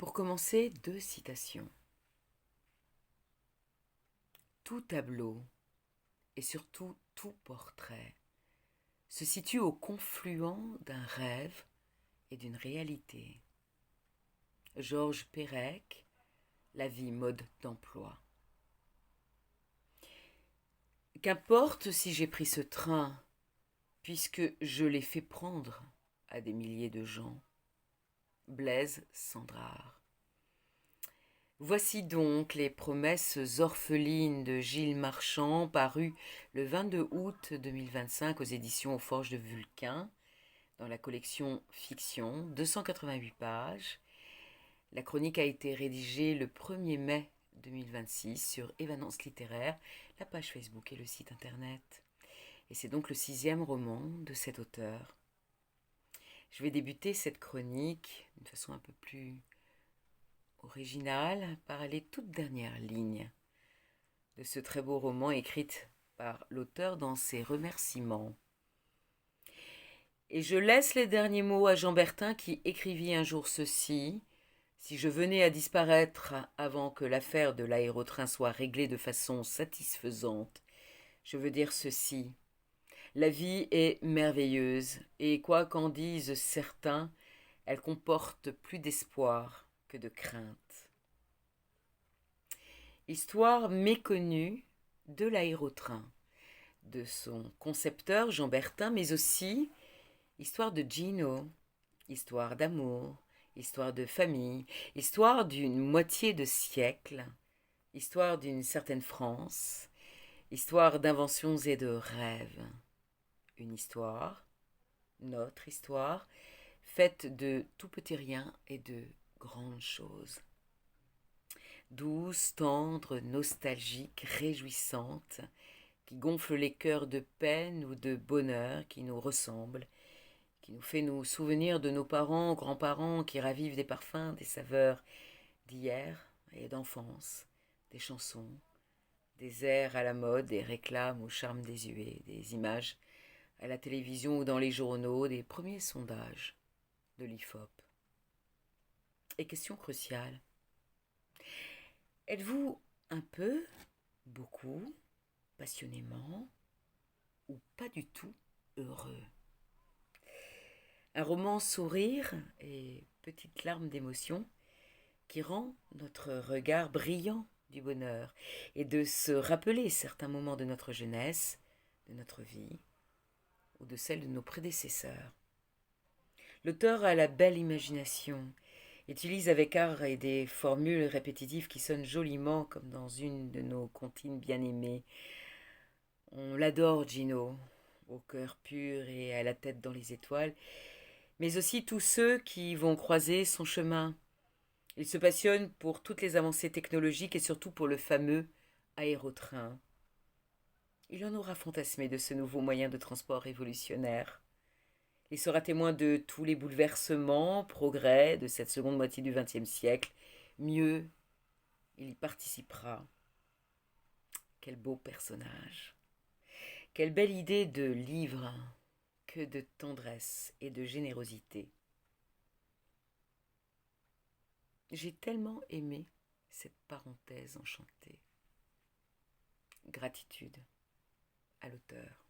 Pour commencer, 2 citations. Tout tableau, et surtout tout portrait, se situe au confluent d'un rêve et d'une réalité. Georges Perec, La vie mode d'emploi. Qu'importe si j'ai pris ce train, puisque je l'ai fait prendre à des milliers de gens. Blaise Cendrars. Voici donc les promesses orphelines de Gilles Marchand, paru le 22 août 2025 aux éditions Aux Forges de Vulcain, dans la collection Fiction, 288 pages. La chronique a été rédigée le 1er mai 2026 sur Évanance littéraire, la page Facebook et le site internet. Et c'est donc le 6e roman de cet auteur. Je vais débuter cette chronique d'une façon un peu plus originale par les toutes dernières lignes de ce très beau roman écrite par l'auteur dans ses remerciements. Et je laisse les derniers mots à Jean Bertin qui écrivit un jour ceci: si je venais à disparaître avant que l'affaire de l'aérotrain soit réglée de façon satisfaisante, je veux dire ceci: la vie est merveilleuse, et quoi qu'en disent certains, elle comporte plus d'espoir que de crainte. Histoire méconnue de l'aérotrain, de son concepteur Jean Bertin, mais aussi histoire de Gino, histoire d'amour, histoire de famille, histoire d'une moitié de siècle, histoire d'une certaine France, histoire d'inventions et de rêves. Une histoire, notre histoire, faite de tout petits riens et de grandes choses. Douce, tendre, nostalgique, réjouissante, qui gonfle les cœurs de peine ou de bonheur, qui nous ressemble, qui nous fait nous souvenir de nos parents, grands-parents, qui ravivent des parfums, des saveurs d'hier et d'enfance, des chansons, des airs à la mode, des réclames au charme désuet, des images à la télévision ou dans les journaux, des premiers sondages de l'IFOP. Et question cruciale: êtes-vous un peu, beaucoup, passionnément ou pas du tout heureux? Un roman sourire et petite larme d'émotion qui rend notre regard brillant du bonheur et de se rappeler certains moments de notre jeunesse, de notre vie ou de celle de nos prédécesseurs. L'auteur a la belle imagination, utilise avec art et des formules répétitives qui sonnent joliment comme dans une de nos comptines bien-aimées. On l'adore, Gino, au cœur pur et à la tête dans les étoiles, mais aussi tous ceux qui vont croiser son chemin. Il se passionne pour toutes les avancées technologiques et surtout pour le fameux aérotrain. Il en aura fantasmé de ce nouveau moyen de transport révolutionnaire. Il sera témoin de tous les bouleversements, progrès de cette seconde moitié du XXe siècle. Mieux, il y participera. Quel beau personnage. Quelle belle idée de livre. Que de tendresse et de générosité. J'ai tellement aimé cette parenthèse enchantée. Gratitude à l'auteur.